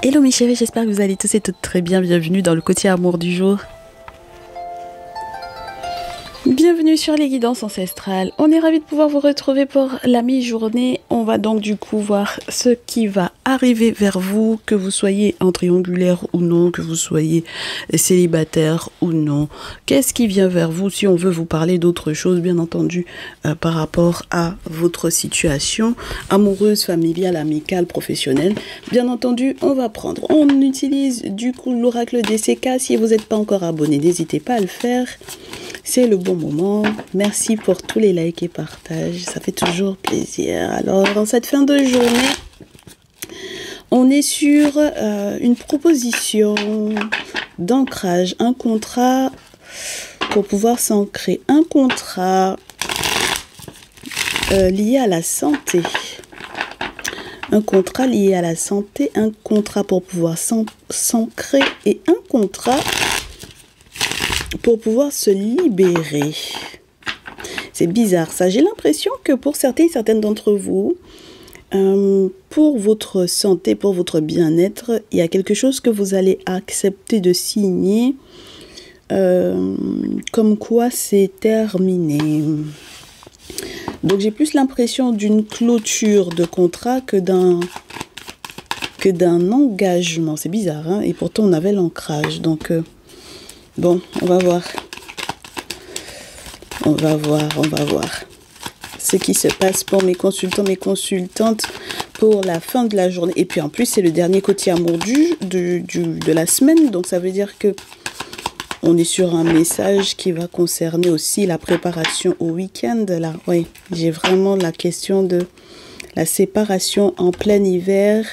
Hello mes chéris, j'espère que vous allez tous et toutes très bien. Bienvenue dans le côté amour du jour. Bienvenue sur les guidances ancestrales. On est ravis de pouvoir vous retrouver pour la mi-journée. On va donc du coup voir ce qui va arriver vers vous, que vous soyez en triangulaire ou non, que vous soyez célibataire ou non. Qu'est-ce qui vient vers vous si on veut vous parler d'autre chose, bien entendu, par rapport à votre situation amoureuse, familiale, amicale, professionnelle. Bien entendu, on va prendre. On utilise du coup l'oracle des CK. Si vous n'êtes pas encore abonné, n'hésitez pas à le faire. C'est le bon moment. Merci pour tous les likes et partages. Ça fait toujours plaisir. Alors, en cette fin de journée, on est sur une proposition d'ancrage, un contrat pour pouvoir s'ancrer. Un contrat lié à la santé. Un contrat lié à la santé, un contrat pour pouvoir s'ancrer et un contrat pour pouvoir se libérer. C'est bizarre ça. J'ai l'impression que pour certaines d'entre vous, pour votre santé, pour votre bien-être, il y a quelque chose que vous allez accepter de signer, comme quoi c'est terminé. Donc j'ai plus l'impression d'une clôture de contrat que d'un engagement. C'est bizarre, hein? Et pourtant on avait l'ancrage. Donc bon, on va voir. On va voir ce qui se passe pour mes consultants, mes consultantes pour la fin de la journée. Et puis en plus, c'est le dernier côté amour de la semaine. Donc ça veut dire que on est sur un message qui va concerner aussi la préparation au week-end. Là, oui, j'ai vraiment la question de la séparation en plein hiver.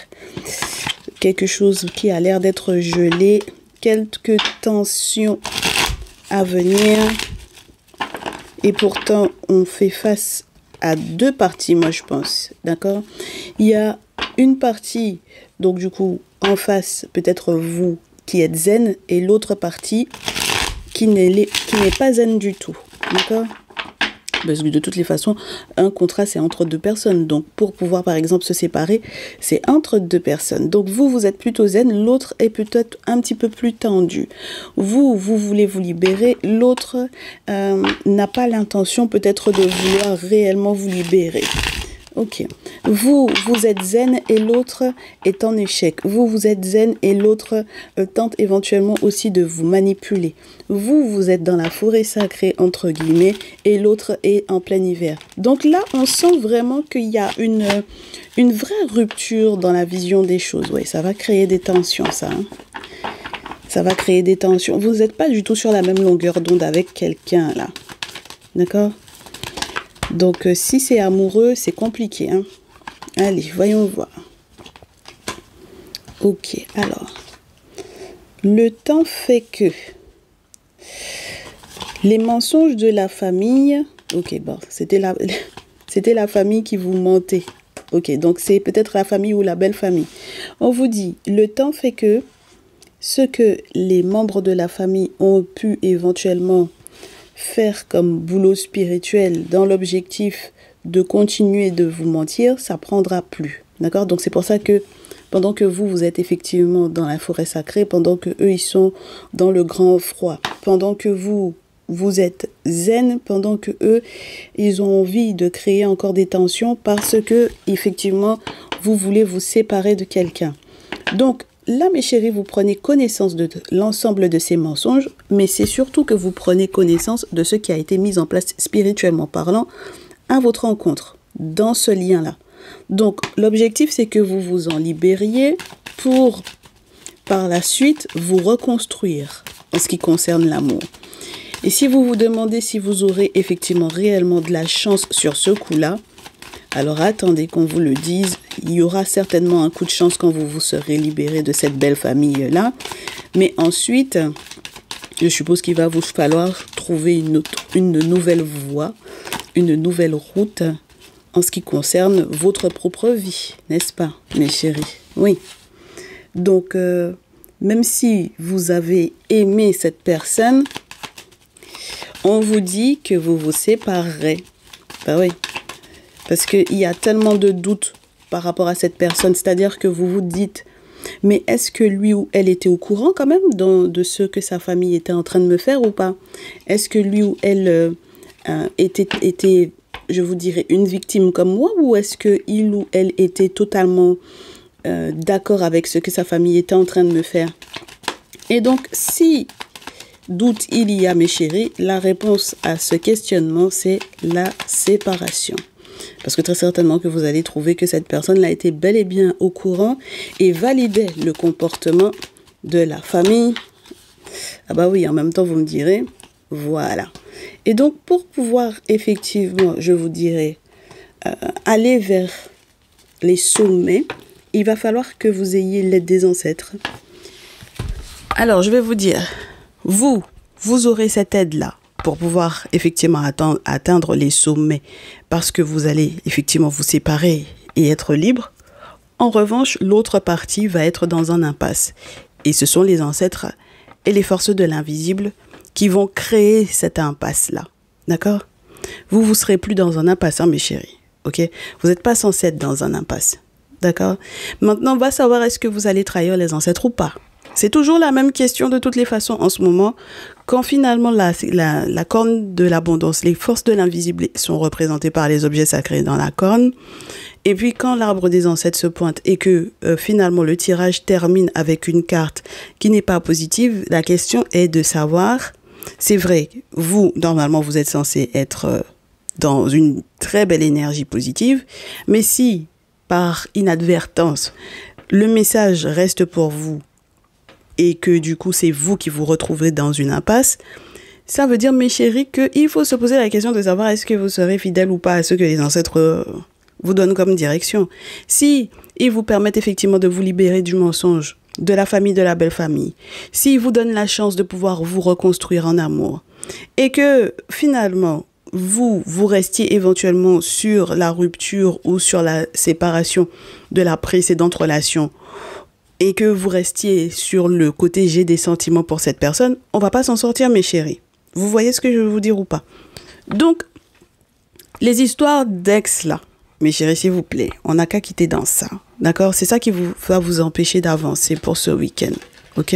Quelque chose qui a l'air d'être gelé. Quelques tensions à venir. Et pourtant, on fait face à deux parties, moi je pense. D'accord? Il y a une partie, donc du coup, en face, peut-être vous qui êtes zen, et l'autre partie qui n'est pas zen du tout. D'accord? Parce que de toutes les façons, un contrat, c'est entre deux personnes. Donc, pour pouvoir, par exemple, se séparer, c'est entre deux personnes. Donc, vous êtes plutôt zen. L'autre est peut-être un petit peu plus tendu. Vous voulez vous libérer. L'autre n'a pas l'intention peut-être de vouloir réellement vous libérer. Ok. Vous êtes zen et l'autre est en échec. Vous êtes zen et l'autre tente éventuellement aussi de vous manipuler. Vous êtes dans la forêt sacrée, entre guillemets, et l'autre est en plein hiver. Donc là, on sent vraiment qu'il y a une vraie rupture dans la vision des choses. Oui, ça va créer des tensions, ça. Hein. Ça va créer des tensions. Vous n'êtes pas du tout sur la même longueur d'onde avec quelqu'un, là. D'accord ? Donc, si c'est amoureux, c'est compliqué. Hein. Allez, voyons voir. Ok, alors. Le temps fait que les mensonges de la famille... Ok, bon, c'était la famille qui vous mentait. Ok, donc c'est peut-être la famille ou la belle famille. On vous dit, le temps fait que ce que les membres de la famille ont pu éventuellement faire comme boulot spirituel dans l'objectif de continuer de vous mentir, ça prendra plus. D'accord? Donc c'est pour ça que pendant que vous êtes effectivement dans la forêt sacrée, pendant que eux ils sont dans le grand froid, pendant que vous êtes zen, pendant que eux ils ont envie de créer encore des tensions parce que effectivement vous voulez vous séparer de quelqu'un. Donc là, mes chéris, vous prenez connaissance de l'ensemble de ces mensonges, mais c'est surtout que vous prenez connaissance de ce qui a été mis en place spirituellement parlant à votre rencontre, dans ce lien-là. Donc, l'objectif, c'est que vous vous en libériez pour, par la suite, vous reconstruire en ce qui concerne l'amour. Et si vous vous demandez si vous aurez effectivement réellement de la chance sur ce coup-là, alors attendez qu'on vous le dise, il y aura certainement un coup de chance quand vous vous serez libéré de cette belle famille-là. Mais ensuite, je suppose qu'il va vous falloir trouver une nouvelle voie, une nouvelle route en ce qui concerne votre propre vie, n'est-ce pas, mes chéris? Oui. Donc, même si vous avez aimé cette personne, on vous dit que vous vous séparerez. Ben oui. Parce qu'il y a tellement de doutes par rapport à cette personne. C'est-à-dire que vous vous dites, Mais est-ce que lui ou elle était au courant quand même de ce que sa famille était en train de me faire ou pas? Est-ce que lui ou elle était, je vous dirais, une victime comme moi, ou est-ce que il ou elle était totalement d'accord avec ce que sa famille était en train de me faire? Et donc, si doute il y a, mes chéris, la réponse à ce questionnement, c'est la séparation. Parce que très certainement que vous allez trouver que cette personne-là était bel et bien au courant et validait le comportement de la famille. Ah bah oui, en même temps, vous me direz, voilà. Et donc, pour pouvoir effectivement, je vous dirais, aller vers les sommets, il va falloir que vous ayez l'aide des ancêtres. Alors, je vais vous dire, vous aurez cette aide-là pour pouvoir effectivement atteindre les sommets parce que vous allez effectivement vous séparer et être libre. En revanche, l'autre partie va être dans un impasse. Et ce sont les ancêtres et les forces de l'invisible qui vont créer cette impasse-là. D'accord? Vous serez plus dans un impasse, hein, mes chéris. Ok? Vous n'êtes pas censé être dans un impasse. D'accord? Maintenant, on va savoir est-ce que vous allez trahir les ancêtres ou pas. C'est toujours la même question de toutes les façons en ce moment. Quand finalement la corne de l'abondance, les forces de l'invisible sont représentées par les objets sacrés dans la corne. Et puis quand l'arbre des ancêtres se pointe et que finalement le tirage termine avec une carte qui n'est pas positive, la question est de savoir, c'est vrai, vous, normalement, vous êtes censé être dans une très belle énergie positive, mais si par inadvertance, le message reste pour vous, et que du coup, c'est vous qui vous retrouvez dans une impasse, ça veut dire, mes chéris, qu'il faut se poser la question de savoir est-ce que vous serez fidèle ou pas à ce que les ancêtres vous donnent comme direction. Si ils vous permettent effectivement de vous libérer du mensonge, de la famille, de la belle famille, s'ils vous donnent la chance de pouvoir vous reconstruire en amour, et que finalement, vous restiez éventuellement sur la rupture ou sur la séparation de la précédente relation, et que vous restiez sur le côté j'ai des sentiments pour cette personne, on va pas s'en sortir, mes chéris. Vous voyez ce que je veux vous dire ou pas? Donc, les histoires d'ex là, mes chéris, s'il vous plaît, on n'a qu'à quitter dans ça. D'accord? C'est ça qui va vous empêcher d'avancer pour ce week-end. Ok?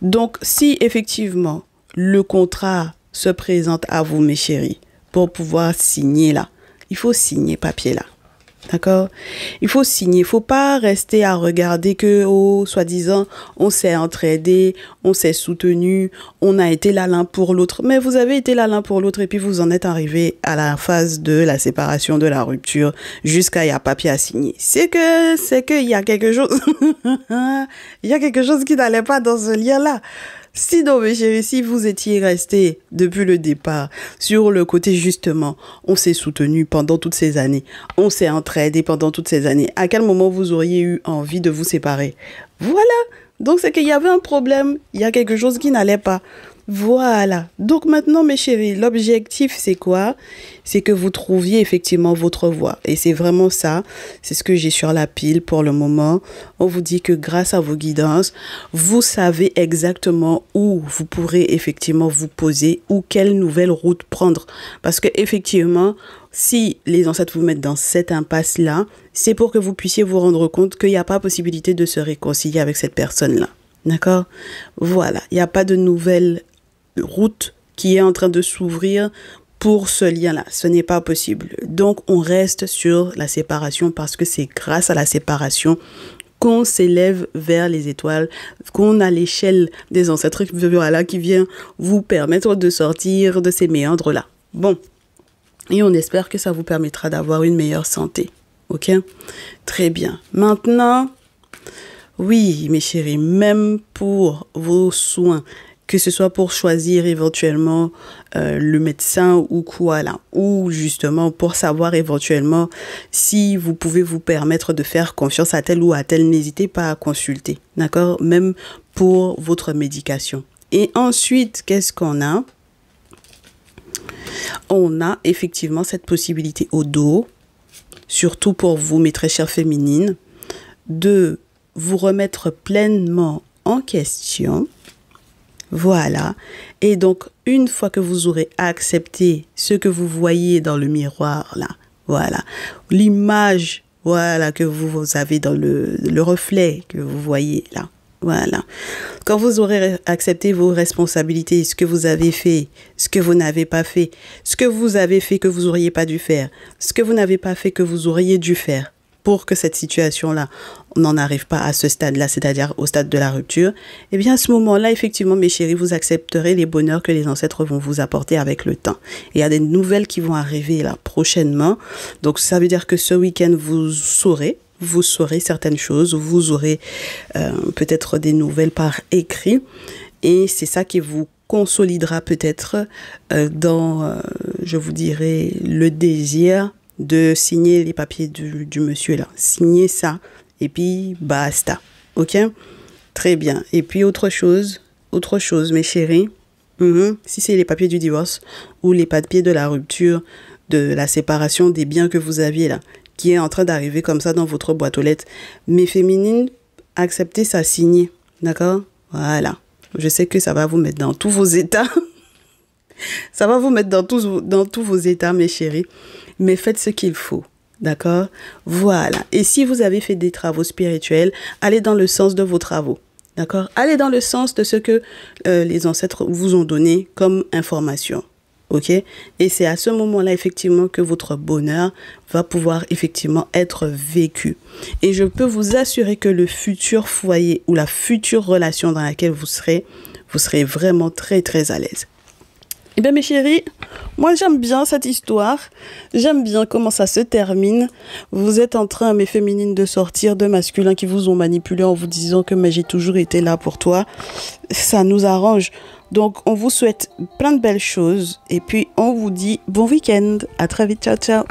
Donc, si effectivement le contrat se présente à vous, mes chéris, pour pouvoir signer là, il faut signer papier là. D'accord? Il faut signer. Il ne faut pas rester à regarder que, soi-disant, on s'est entraidé, on s'est soutenu, on a été là l'un pour l'autre. Mais vous avez été là l'un pour l'autre et puis vous en êtes arrivé à la phase de la séparation, de la rupture, jusqu'à il y a papier à signer. C'est que il y a quelque chose, il y a quelque chose qui n'allait pas dans ce lien-là. Sinon, mes chéris, si vous étiez restés depuis le départ sur le côté justement, on s'est soutenu pendant toutes ces années, on s'est entraidé pendant toutes ces années, à quel moment vous auriez eu envie de vous séparer? Voilà. Donc, c'est qu'il y avait un problème, il y a quelque chose qui n'allait pas. Voilà. Donc maintenant, mes chéris, l'objectif, c'est quoi? C'est que vous trouviez effectivement votre voie. Et c'est vraiment ça. C'est ce que j'ai sur la pile pour le moment. On vous dit que grâce à vos guidances, vous savez exactement où vous pourrez effectivement vous poser ou quelle nouvelle route prendre. Parce que effectivement, si les ancêtres vous mettent dans cette impasse-là, c'est pour que vous puissiez vous rendre compte qu'il n'y a pas possibilité de se réconcilier avec cette personne-là. D'accord? Voilà. Il n'y a pas de nouvelle route qui est en train de s'ouvrir pour ce lien-là. Ce n'est pas possible. Donc, on reste sur la séparation parce que c'est grâce à la séparation qu'on s'élève vers les étoiles, qu'on a l'échelle des ancêtres voilà, qui vient vous permettre de sortir de ces méandres-là. Bon. Et on espère que ça vous permettra d'avoir une meilleure santé. Ok? Très bien. Maintenant, oui, mes chéris, même pour vos soins, que ce soit pour choisir éventuellement le médecin ou quoi là, ou justement pour savoir éventuellement si vous pouvez vous permettre de faire confiance à tel ou à tel, n'hésitez pas à consulter, d'accord? Même pour votre médication. Et ensuite, qu'est-ce qu'on a? On a effectivement cette possibilité au dos, surtout pour vous, mes très chères féminines, de vous remettre pleinement en question. Voilà. Et donc, une fois que vous aurez accepté ce que vous voyez dans le miroir, là, voilà, l'image Voilà, que vous avez dans le reflet que vous voyez là. Voilà. Quand vous aurez accepté vos responsabilités, ce que vous avez fait, ce que vous n'avez pas fait, ce que vous avez fait que vous n'auriez pas dû faire, ce que vous n'avez pas fait que vous auriez dû faire pour que cette situation-là, on n'en arrive pas à ce stade-là, c'est-à-dire au stade de la rupture, eh bien à ce moment-là, effectivement, mes chéris, vous accepterez les bonheurs que les ancêtres vont vous apporter avec le temps. Et il y a des nouvelles qui vont arriver là prochainement. Donc ça veut dire que ce week-end, vous saurez certaines choses, vous aurez peut-être des nouvelles par écrit et c'est ça qui vous consolidera peut-être dans, je vous dirais, le désir de signer les papiers du monsieur là. Signez ça et puis basta, ok? Très bien. Et puis autre chose mes chéris, si c'est les papiers du divorce ou les papiers de la rupture, de la séparation des biens que vous aviez là, qui est en train d'arriver comme ça dans votre boîte aux lettres. Mes féminines, acceptez ça, signez. D'accord? Voilà. Je sais que ça va vous mettre dans tous vos états. Ça va vous mettre dans tous vos états, mes chéris. Mais faites ce qu'il faut. D'accord? Voilà. Et si vous avez fait des travaux spirituels, allez dans le sens de vos travaux. D'accord? Allez dans le sens de ce que les ancêtres vous ont donné comme information. Ok? Et c'est à ce moment-là, effectivement, que votre bonheur va pouvoir, effectivement, être vécu. Et je peux vous assurer que le futur foyer ou la future relation dans laquelle vous serez vraiment très, très à l'aise. Eh bien, mes chéris, moi, j'aime bien cette histoire. J'aime bien comment ça se termine. Vous êtes en train, mes féminines, de sortir de masculins qui vous ont manipulé en vous disant que mais j'ai toujours été là pour toi. Ça nous arrange. Donc, on vous souhaite plein de belles choses. Et puis, on vous dit bon week-end. À très vite. Ciao, ciao.